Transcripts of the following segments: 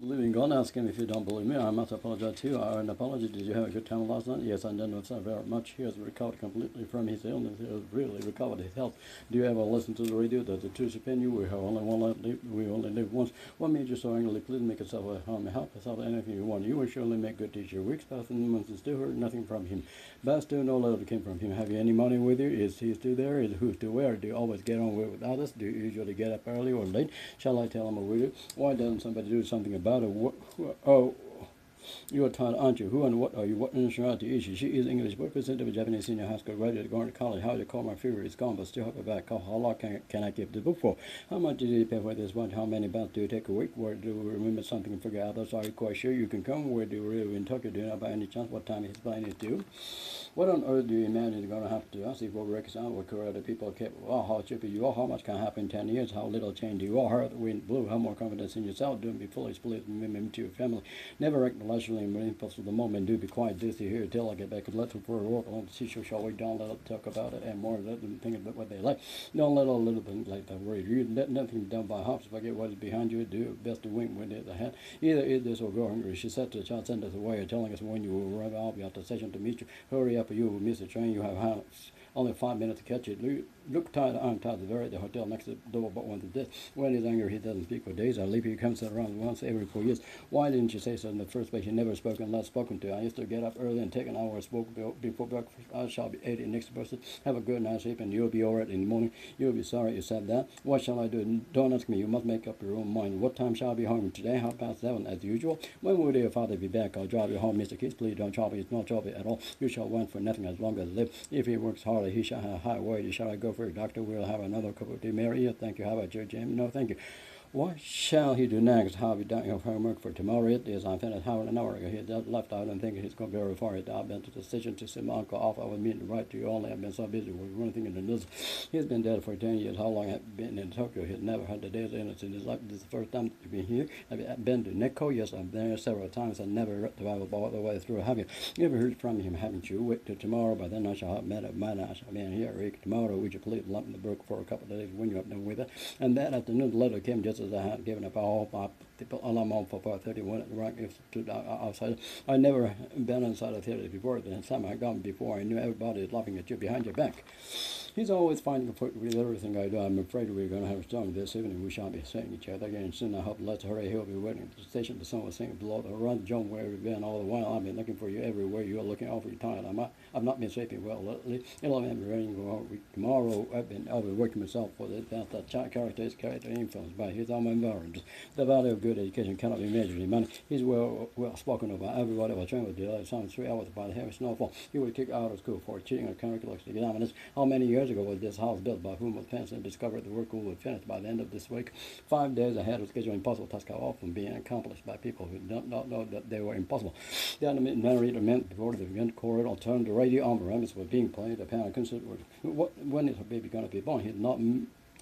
Believe in God, ask him if you don't believe me. I must apologize to you. An apology. Did you have a good time last night? Yes, I didn't say very much. He has recovered completely from his illness. He has really recovered his health. Do you ever listen to the radio? Does the truth offend you? We have only one life. We only live once. What made you so angry? Please make yourself at home. Help yourself anything you want. You will surely make good teacher. Weeks passed and months and still heard nothing from him. But still no letter came from him. Have you any money with you? Is he still there? Is who still where? Do you always get on with others? Do you usually get up early or late? Shall I tell him what we do? Why doesn't somebody do something about it? Oh, you're tired, aren't you? Who and what are you? What nationality is she? She is English. What percent of a Japanese senior high school graduate going to college? How do you call my fever? It's gone, but still have it back. How long can I keep the book for? How much did you pay for this one? How many baths do you take a week? Where do you remember something and figure out? Are you quite sure you can come? Where do you live in Tokyo? Do you know by any chance what time his plane is due? What on earth do you imagine you're going to have to do? I see what reconcile what career people keep. Well, how stupid you are. How much can happen in 10 years? How little change you are. How the wind blew. How more confidence in yourself. Don't be fully split and to your family. Never act rationally and impulse of the moment. Do be quiet. Do see here till I get back and let them for a walk along the seashore. Shall we don't let them talk about it and more. Let them think about what they like. Don't let all little things like that worry you. Let nothing done by hops. Forget what is behind you. Do your best to win when it's ahead. Either eat this or go hungry. She said to the child, send us away, telling us when you will arrive. I'll be at the station to meet you. Hurry up or you will miss the train. You have only 5 minutes to catch it. Look tired. I'm tired. The hotel next to the door, but one to death. When he's angry, he doesn't speak for days. I leave. He comes around once every 4 years. Why didn't you say so in the first place? You never spoken, not spoken to. I used to get up early and take an hour smoke before breakfast. I shall be 80 next person. Have a good night's sleep, and you'll be all right in the morning. You'll be sorry you said that. What shall I do? Don't ask me. You must make up your own mind. What time shall I be home today? 7:30 as usual. When will your father be back? I'll drive you home, Mr. Keats. Please don't trouble. It's not trouble at all. You shall want for nothing as long as I live. If he works harder, he shall have high wages. Shall I go for a doctor? We'll have another cup of tea. Mary, thank you. How about you, Jim? No, thank you. What shall he do next? How have you done your homework for tomorrow? It is. I finished half an hour ago. He just left out and thinking he's going very far. I've been to the station to see my uncle off. I was meeting to write to you only. I've been so busy with one thing and another. He's been dead for 10 years. How long have you been in Tokyo? He's never had a day's illness in his life. This is the first time you've been here. Have you been to Nikko? Yes, I've been there several times. I never read the Bible all the way through. Have you? You ever heard from him? Haven't you? Wait till tomorrow. By then I shall have met him. I shall be in here. Rick, tomorrow, would you please lump the book for a couple of days when you're up there with it? And that afternoon, the letter came just as I had given up all my people alarm on for 5:31 at the right to outside. I never been inside a theater before. The time I gone before, I knew everybody is laughing at you behind your back. He's always finding a fault with everything I do. I'm afraid we're going to have a storm this evening. We shan't be seeing each other again soon. I hope let's hurry. He'll be waiting at the station. The sun will sing below the run. John, where have you been all the while? I've been looking for you everywhere. You're looking awfully tired. I've not been sleeping well lately. It'll be raining tomorrow. I've been overworking myself for this. That child character is character influenced by his own environment. The value of good education cannot be measured in money. He's well spoken about. Everybody was trained with delayed some 3 hours by the heavy snowfall. He was kicked out of school for cheating on curriculum examiners. How many years ago was this house built? By whom was finished and discovered the work will be finished by the end of this week? 5 days ahead of schedule. Impossible tasks are often being accomplished by people who do not know that they were impossible. The animated narrator meant before the event corridor turned the radio on. Remembrance was being played. The parent considered when is her baby going to be born? He's not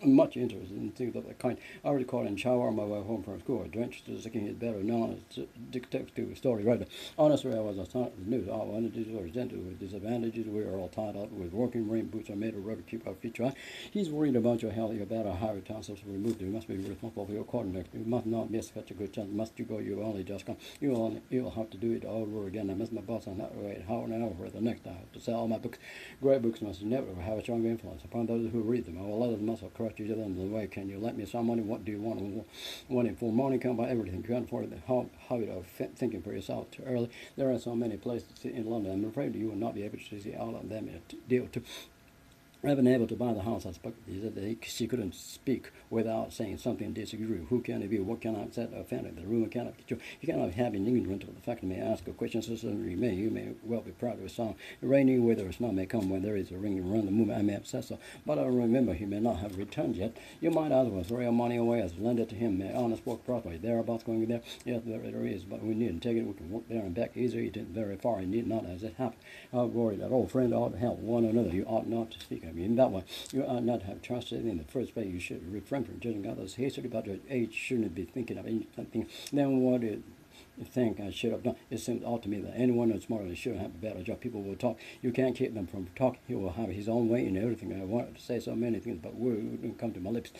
much interested in things of that kind. I recall in shower on my way home from school, drenched to thinking it better known as detective story writer. Honestly, I was astonished with news. All entities are presented with disadvantages. We are all tied up with working rain boots are made of rubber to keep our feet dry. He's worried about your health. You're better higher tonsils removed. You must be responsible for your quarterback. You must not miss such a good chance. Must you go? You only just come. You'll have to do it all over again. I miss my boss on that way. How an hour for the next. I have to sell all my books. Great books must never have a strong influence upon those who read them. All others must have crushed each other in the way. Can you let me some money? What do you want? Want it for money? Come by everything. You can't afford the habit of thinking for yourself too early. There are so many places in London. I'm afraid you will not be able to see all of them to deal to. I've been able to buy the house I spoke to. He said that she couldn't speak without saying something disagreeable. Who can it be? What can I say? Offended. The rumor cannot get you. You cannot have an ignorant of the fact. May ask a question, so remain. You may well be proud of a song. Raining, whether or snow may come when there is a ring around the moon. I may have said so, but I remember he may not have returned yet. You might ask us, throw your money away as lend it to him. May honest work properly. Thereabouts going there? Yes, there is, but we needn't take it. We can walk there and back easily. It isn't very far. It need not as it happened. I've worried that old friend ought to help one another. You ought not to speak. In that way, you ought not have trusted in the first place. You should refrain from judging others hastily about your age. Shouldn't be thinking of anything. Then what think I should have done. It seems odd to me that anyone who's smarter than should have a better job. People will talk. You can't keep them from talking. He will have his own way in everything. I wanted to say so many things, but words wouldn't come to my lips.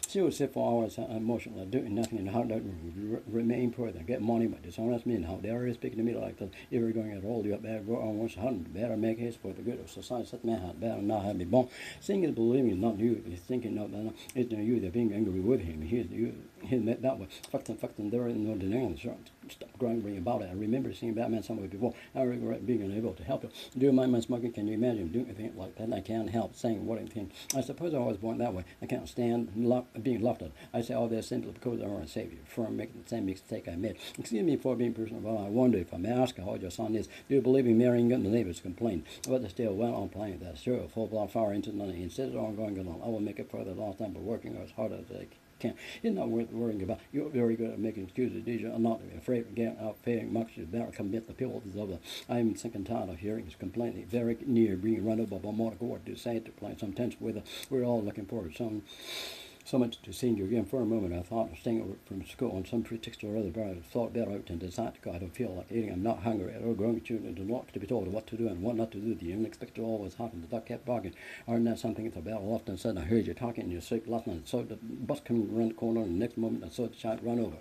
She would sit for hours emotionally, doing nothing, and how to remain poor than get money by dishonest men. How dare you speak to me like that? If you're going to hold you up bad, go on once better make haste for the good of society. Such man had better not have been born. Seeing is believing is not you. He's thinking of that. It's not you. They're being angry with him. He's met that way. Fuck them. There is no denying. Stop grumbling about it. I remember seeing Batman somewhere before. I regret being unable to help you. Do you mind my smoking? Can you imagine doing a thing like that? I can't help saying what I think. I suppose I was born that way. I can't stand being laughed at. I say all this simply because I want to save you from making the same mistake I made. Excuse me for being personal, but I wonder if I may ask how your son is. Do you believe in marrying him? The neighbors complained. But they still went on playing that. Sure, full blood fire into the night. Instead of on going along, I will make it for the last time, but working as hard as I can. It's not worth worrying about. You're very good at making excuses. I'm not afraid of getting out paying much. You better commit the people is over. I'm sick and tired of hearing his complaining. Very near being run over by motor court to say to play some tense with her. We're all looking forward to so much to seeing you again. For a moment I thought of staying over from school on some pretext or other, but I thought better out and decided to go. I don't feel like eating. I'm not hungry at all. Growing children do not to be told what to do and what not to do. The unexpected always happens. The duck kept barking. Aren't that something it's about? Often said, I heard you talking in your sleep last night. So the bus coming around the corner, and the next moment I saw the child run over.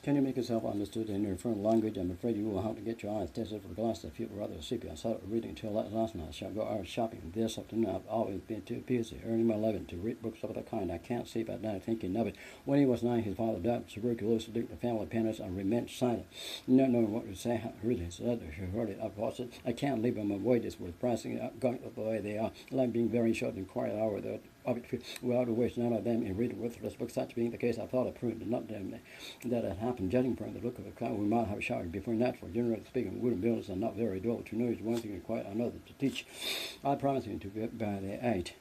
Can you make yourself understood in your foreign language? I'm afraid you will have to get your eyes tested for glasses if you were rather sleepy. I started reading until last night. I shall go out shopping this afternoon. I've always been too busy earning my living to read books of that kind. I can't sleep at night thinking of it. When he was 9, his father died of tuberculosis. The family parents and remained silent. Not knowing what to say, I really said she heard it. I paused it. I can't leave them avoid this with pricing going the way they are. Like being very short and quiet hour that without a waste none of them in reading worthless books. Such being the case, I thought it proved not that it happened. Judging from the look of the crowd, we might have showered before nightfall. Generally speaking, wooden buildings are not very dull. To know is one thing and quite another to teach. I promise you to get by the 8.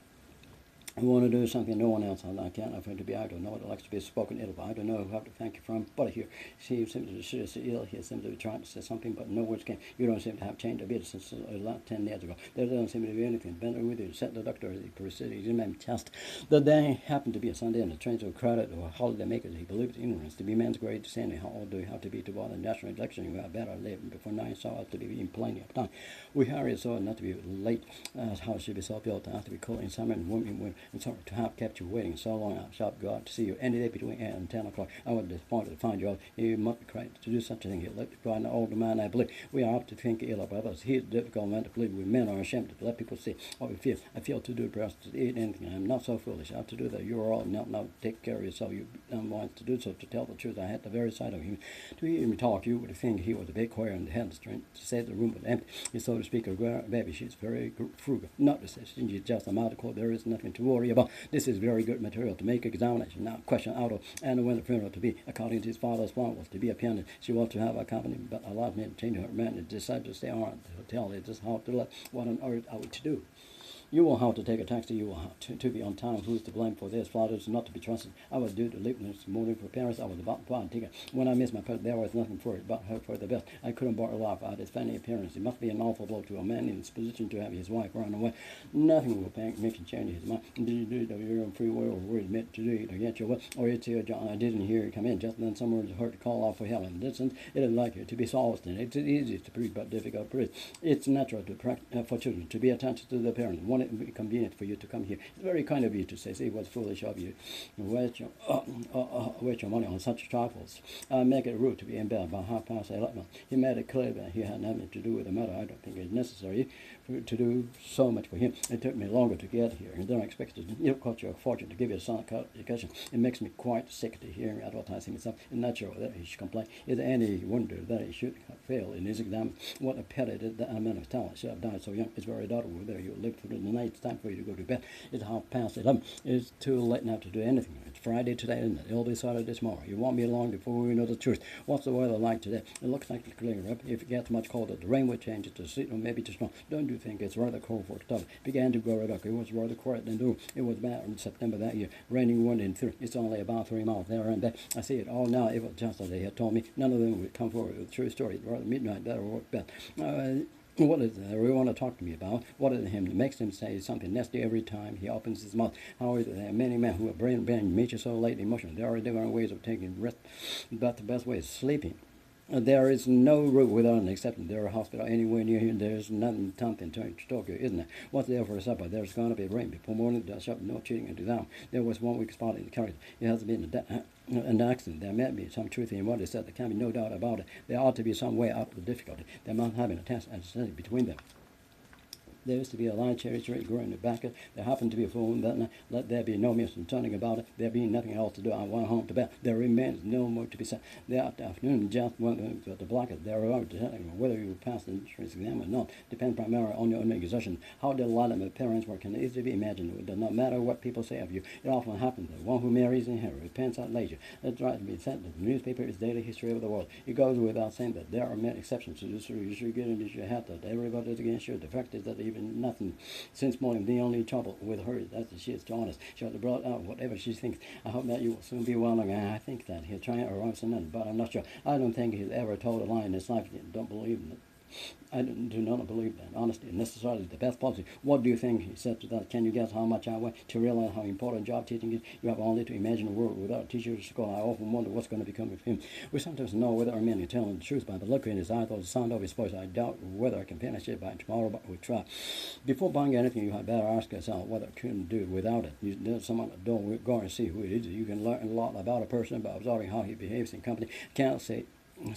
I want to do something no one else has. I can't afford to be idle. No one likes to be spoken ill of. I don't know who I have to thank you from, but here. She seems to be seriously ill. He seems to be trying to say something, but no words came. You don't seem to have changed a bit since 10 years ago. There doesn't seem to be anything. Better with you. Said the doctor as he proceeded. He made chest. The day happened to be a Sunday, and the trains were crowded or holiday makers. He believed in ignorance. To be man's grade descending, how old do you have to be to bother the national election? You had better live before 9 so as to be in plenty of time. We hurried so as not to be late. How should be so built to have to be cool in summer and warm in winter, and so to have kept you waiting so long. I shall go out to see you any day between 8 and 10 o'clock. I was disappointed to find you out. You must be crazy to do such a thing. You let it an older man, I believe. We are apt to think ill of others. He is a difficult man to believe. We men are ashamed to let people see what we feel. I feel to do perhaps to eat anything. I am not so foolish. I have to do that. You are all not now take care of yourself. You don't want to do so. To tell the truth, I had the very sight of him. To hear him talk, you would think he was a big choir in the head strength. To say the room was empty, is so to speak, a baby. She's very frugal. Not to say she's just a mouthful. There is nothing to worry about. This is very good material to make examination. Now, question out of and when the funeral to be, according to his father's plan, was to be a pianist. She was to have a company, but a lot of men changed her mind and decided to stay on the hotel. They just how to let what on earth are we to do? You will have to take a taxi. You will have to be on time. Who's to blame for this? Father is not to be trusted. I was due to leave this morning for Paris. I was about to buy a ticket. When I missed my person, there was nothing for it but her for the best. I couldn't bear life out his funny appearance. It must be an awful blow to a man in his position to have his wife run away. Nothing will make him change his mind. Did you do it of your own free will, or were you meant to do it against your will? Or it's your job. I didn't hear you come in. Just then someone heard to call off for Helen. Listen, it is like you to be so obstinate. It's easy to prove, but difficult to prove. It's natural for children to be attached to their parents. One, it would be convenient for you to come here. It's very kind of you to say, see, it was foolish of you to waste your money on such trifles. Make it rude to be in bed by 11:30. He made it clear that he had nothing to do with the matter. I don't think it's necessary to do so much for him. It took me longer to get here, and then I expected it cost you a fortune to give you a son education. It makes me quite sick to hear him advertising himself. It's natural that he should complain. Is there any wonder that he should have failed in his exam? What a pity that a man of talent should have died so young. It's very doubtful whether you live through the night. It's time for you to go to bed. It's 11:30. It's too late now to do anything. It's Friday today, isn't it? It'll be Saturday tomorrow. You won't be long before we know the truth. What's the weather like today? It looks like it's clearing up. If it gets much colder, the rain will change it to sleet or maybe to snow. Don't you think it's rather cold for October? It began to grow dark. It was rather quiet then too. It was bad in September that year. Raining 1 in 3. It's only about 3 miles there and back. I see it all now. It was just as they had told me. None of them would come forward with a true story. It's rather midnight. That'll work best. What is it they really want to talk to me about? What is it him that makes him say something nasty every time he opens his mouth? How is it there are many men who are brain nature so late emotional? There are different ways of taking rest, but the best way is sleeping. There is no route without an exception. There are hospitals anywhere near here. There's nothing something to Tokyo, isn't there? What's there for supper? There's going to be rain before morning. There's shop, no cheating and down. There was 1 week spot in the carriage. It has been an accident. There may be some truth in what is said. There can be no doubt about it. There ought to be some way out of the difficulty. There must have been a test and study between them. There used to be a large cherry tree growing in the back. There happened to be a full moon that night. Let there be no misunderstanding about it. There being nothing else to do, I went home to bed. There remains no more to be said. That afternoon, just went to the blockade. There are whether you pass the entrance exam or not depends primarily on your own exertion. How delighted my parents were can easily be imagined. It does not matter what people say of you. It often happens that one who marries in inherits repents at leisure. It's right to be said that the newspaper is daily history of the world. It goes without saying that there are many exceptions to this rule. You should get into your hat that everybody is against you. The fact is that even nothing since morning. The only trouble with her is that she is too honest. She ought to brought out whatever she thinks. I hope that you will soon be well again. I think that he'll try or something, but I'm not sure. I don't think he's ever told a lie in his life. Don't believe in it. I do not believe that. Honesty is necessarily the best policy. What do you think? He said to that. Can you guess how much I weigh? To realize how important job teaching is, you have only to imagine a world without a teacher at school. I often wonder what's going to become of him. We sometimes know whether our men are telling the truth by the look in his eyes or the sound of his voice. I doubt whether I can finish it by tomorrow, but we try. Before buying anything, you had better ask yourself whether I couldn't do without it. There's someone at the door. Go and see who it is. You can learn a lot about a person by observing how he behaves in company. Can't say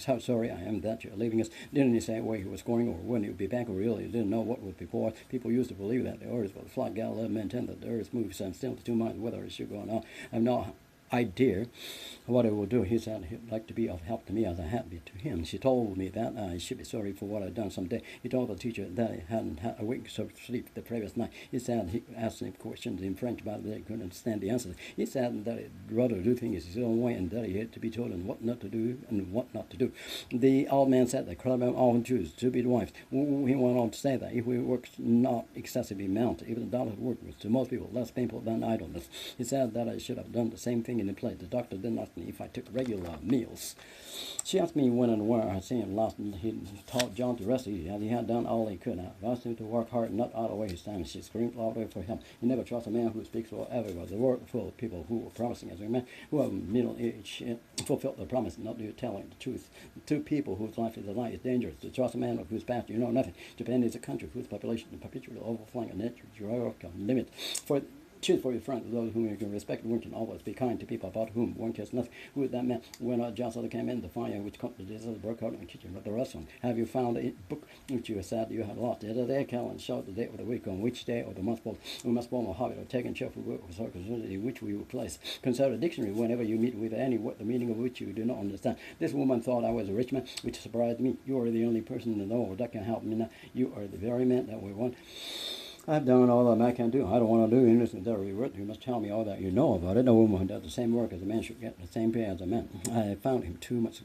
how sorry I am that you're leaving us. Didn't he say where he was going or when he would be back, or really didn't know what was before? People used to believe that the earth was flat. Galileo maintained that the earth moves and still to 2 minds whether it should go or not. I have no idea what it will do. He said he'd like to be of help to me as I had been to him. She told me that I should be sorry for what I'd done someday. He told the teacher that he hadn't had a week of sleep the previous night. He said he asked him questions in French, but they couldn't understand the answers. He said that he'd rather do things his own way and that he had to be told what not to do and what not to do. The old man said that Cleveland often choose to be the wife. He went on to say that if we work not excessively amount, even the dollar's work was to most people less painful than idleness. He said that I should have done the same thing in the play. The doctor didn't ask me if I took regular meals. She asked me when and where I had seen him last, and he taught John to rest easy, and he had done all he could. I asked him to work hard and not out of his time. She screamed louder for him. You never trust a man who speaks for everybody. The world full of people who were promising as a man, who have middle age, fulfilled their promise, not telling the truth. Two people whose life is a lie is dangerous. To trust a man of whose past you know nothing. Japan is a country whose population is perpetually overflowing a natural geographical limit. Choose for your friends those whom you can respect. One can always be kind to people about whom one cares nothing. Who is that man? When Johnson came in, the fire which caused the disease broke out in the kitchen of the restaurant. Have you found a book which you said you had lost? The other day, Callan showed the date of the week on which day of the month falls. We must form a habit of taking cheerful work with circumstances in which we will place. Consult a dictionary whenever you meet with any word, the meaning of which you do not understand. This woman thought I was a rich man, which surprised me. You are the only person in the world that can help me now. You are the very man that we want. I've done all that I can do. I don't want to do anything that work. You must tell me all that you know about it. No woman who does the same work as a man should get the same pay as a man. I found him too much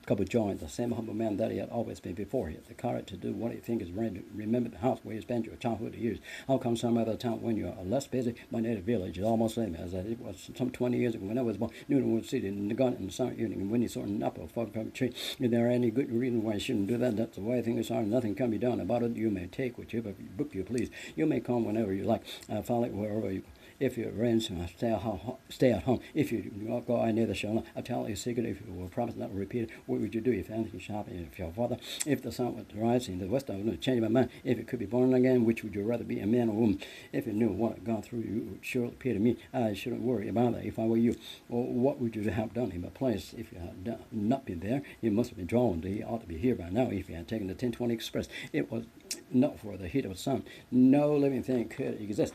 couple joined the same humble man that he had always been before. He had the courage to do what he thinks is right. Remember the house where you spent your childhood years. How come some other town when you are less busy? My native village is almost the same as it was some 20 years ago when I was born. Newtonwood City in the garden in the summer evening and when he's sorting up a fog tree. Is there any good reason why you shouldn't do that? That's the way things are. Nothing can be done about it. You may take whichever book you please. You may come whenever you like. Follow it wherever you If you arrange stay at home. If you do not go, I neither shall not. I tell you a secret, if you will promise not to repeat it, what would you do if anything should happen? If your father, if the sun would rise in the west, I would change my mind. If you could be born again, which would you rather be, a man or woman? If you knew what had gone through you, it would surely appear to me. I shouldn't worry about that if I were you. Or what would you have done in my place if you had not been there? You must have been drawn. He ought to be here by now if you had taken the 1020 Express. It was not for the heat of the sun. No living thing could exist.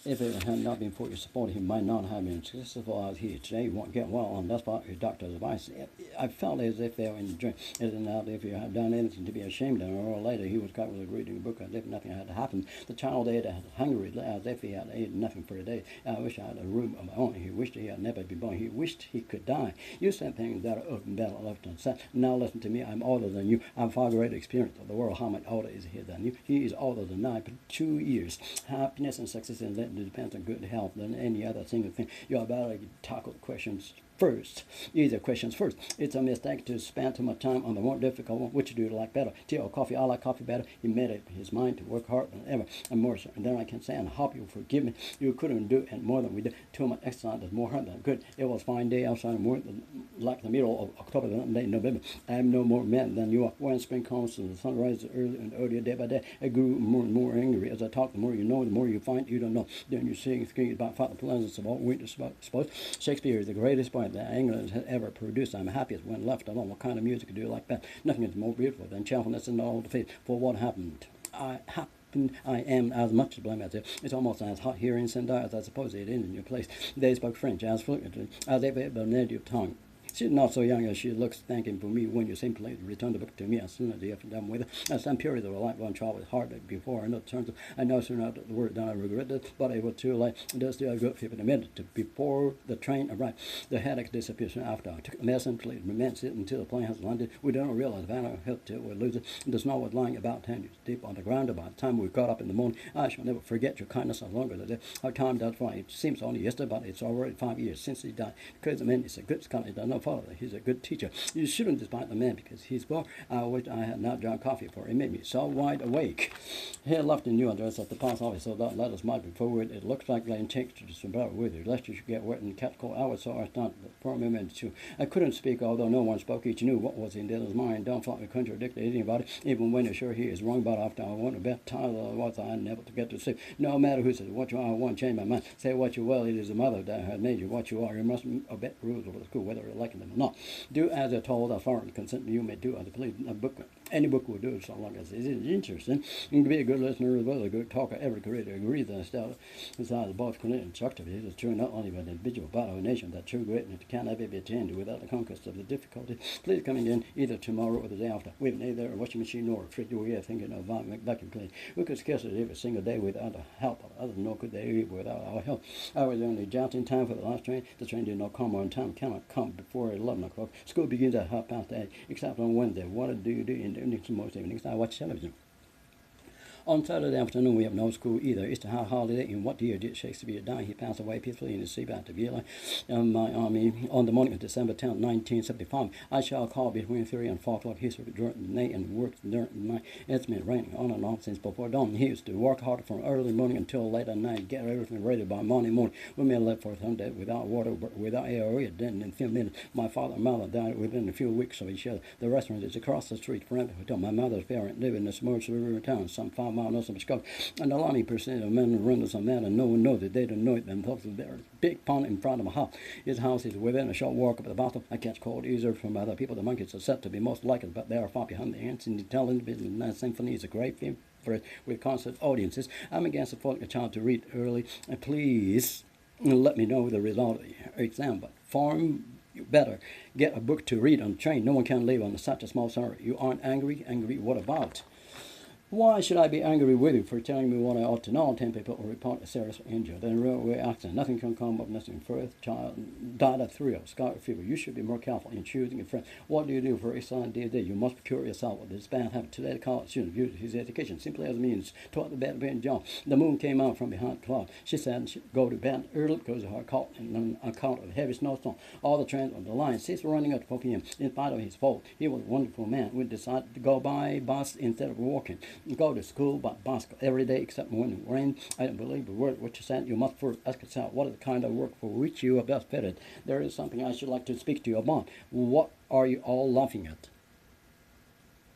If it had not been for your support, he might not have been successful as he is today. You won't get well, and that's what your doctor's advice. I felt as if they were in the dream. It isn't out if you had done anything to be ashamed of, or later he was caught with reading a book as if nothing had happened. The child ate hungry as if he had eaten nothing for a day. I wish I had a room of my own. He wished he had never been born. He wished he could die. You said things that are open, that are left unsaid. Now listen to me. I'm older than you. I'm far greater experience of the world. How much older is he than you? He is older than I, but 2 years. Happiness and success in that depends on good health than any other single thing. You are about to tackle questions first. Easier questions first. It's a mistake to spend too much time on the more difficult one. Which do you like better? Tea or coffee? I like coffee better. He made up his mind to work harder than ever and more so. And then I can say, and hope you forgive me. You couldn't do it more than we did. Too much exercise is more hard than good. It was a fine day outside and more like the middle of October than late November. I am no more man than you are. When spring comes and the sun rises early and earlier day by day, I grew more and more angry. As I talk, the more you know, the more you find you don't know. Then you sing about fight the pleasance of all winters, suppose. Shakespeare is the greatest poet that England has ever produced. I'm happiest when left alone. What kind of music do you like that? Nothing is more beautiful than cheerfulness and all the faith. For what happened? I am as much to blame as if it's almost as hot here in Sendai as I suppose it is in your place. They spoke French as fluently as if it were a native tongue. She's not so young as she looks, thanking for me when you simply return the book to me as soon as you have done with it. At some period of her life, one trial was hard before I know turns. I know soon after the word done I regretted it, but it was too late. It does still a good 15 minutes before the train arrived. The headache disappeared soon after. I took the medicine, please remain sit until the plane has landed. We don't realize Vanna helped till we lose it. The snow was lying about 10 inches deep on the ground. By the time we got up in the morning, I shall never forget your kindness as long as I live. Our time does fly. It seems only yesterday, but it's already 5 years since he died. Because the man is a good scholar, he does not follow. He's a good teacher. You shouldn't despise the man because he's poor. I wish I had not drunk coffee, for it made me so wide awake. He had left a new address at the post office, so that letters might be forwarded. It looks like they intend to somebody with you, lest you should get wet and catch cold. I was so astounded for a moment too. I couldn't speak, although no one spoke. Each knew what was in the other's mind. Don't thought to contradict anybody, even when you're sure he is wrong. But after I went to bed, tired of what I never to get to sleep. No matter who says what you are, I won't change my mind. Say what you will. It is the mother that has made you what you are. You must obey rules of the school, whether you like them or not. Do as you're told, as far as consent you may do as you please. A book, any book will do, so long as it is interesting. You can be a good listener as well as a good talker. Every creator agrees that style besides both connected and constructive. It is true not only by an individual but of a nation that true greatness cannot be attained without the conquest of the difficulty. Please come in either tomorrow or the day after. We have neither a washing machine nor a fridge. We are thinking of vacuum cleaning. We could scarcely live a single day without the help of others, nor could they live without our help. I was only just in time for the last train. The train did not come on time, cannot come before 11 o'clock. School begins at 8:30, except on Wednesday. What do you do in the evenings? Most evenings I watch television. On Saturday afternoon, we have no school either. It's a holiday. In what year did Shakespeare die? He passed away peacefully in his seabed to Vienna, my army, on the morning of December 10, 1975. I shall call between 3 and 4 o'clock history during the night and work during the night. It's been raining on and off since before dawn. He used to work hard from early morning until late at night, get everything ready by Monday morning. We may live for Sunday without water, but without air. Then in a few minutes, my father and mother died within a few weeks of each other. The restaurant is across the street from the hotel. My mother's parents live in a small suburban town, some 5 miles north of Chicago. And a lot of percent of men run this man, and no one knows it. They don't know it themselves. There's a big pond in front of my house. His house is within a short walk up at the bottom. I catch cold easier from other people. The monkeys are said to be most like it, but they are far behind the ants. In the intelligent business, Night Symphony is a great film for with concert audiences. I'm against supporting a child to read early. And please let me know the result of your exam. But form you better get a book to read on the train. No one can live on such a small salary. You aren't angry? Angry what about? Why should I be angry with you for telling me what I ought to know? 10 people will report a serious injury. Then railway accident. Nothing can come up nothing. First child died at 3 of scarlet fever. You should be more careful in choosing a friend. What do you do for exercise day to day? You must procure yourself what this man have today. The college student used his education simply as means taught the bed being job. The moon came out from behind the cloud. She said she'd go to bed early because of her cold and on account of heavy snowstorm. All the trains on the line ceased running at 4 p.m. In spite of his fault, he was a wonderful man. We decided to go by bus instead of walking. Go to school by bus every day except when it rained. I don't believe a word what you said. You must first ask yourself what is the kind of work for which you are best fitted. There is something I should like to speak to you about. What are you all laughing at?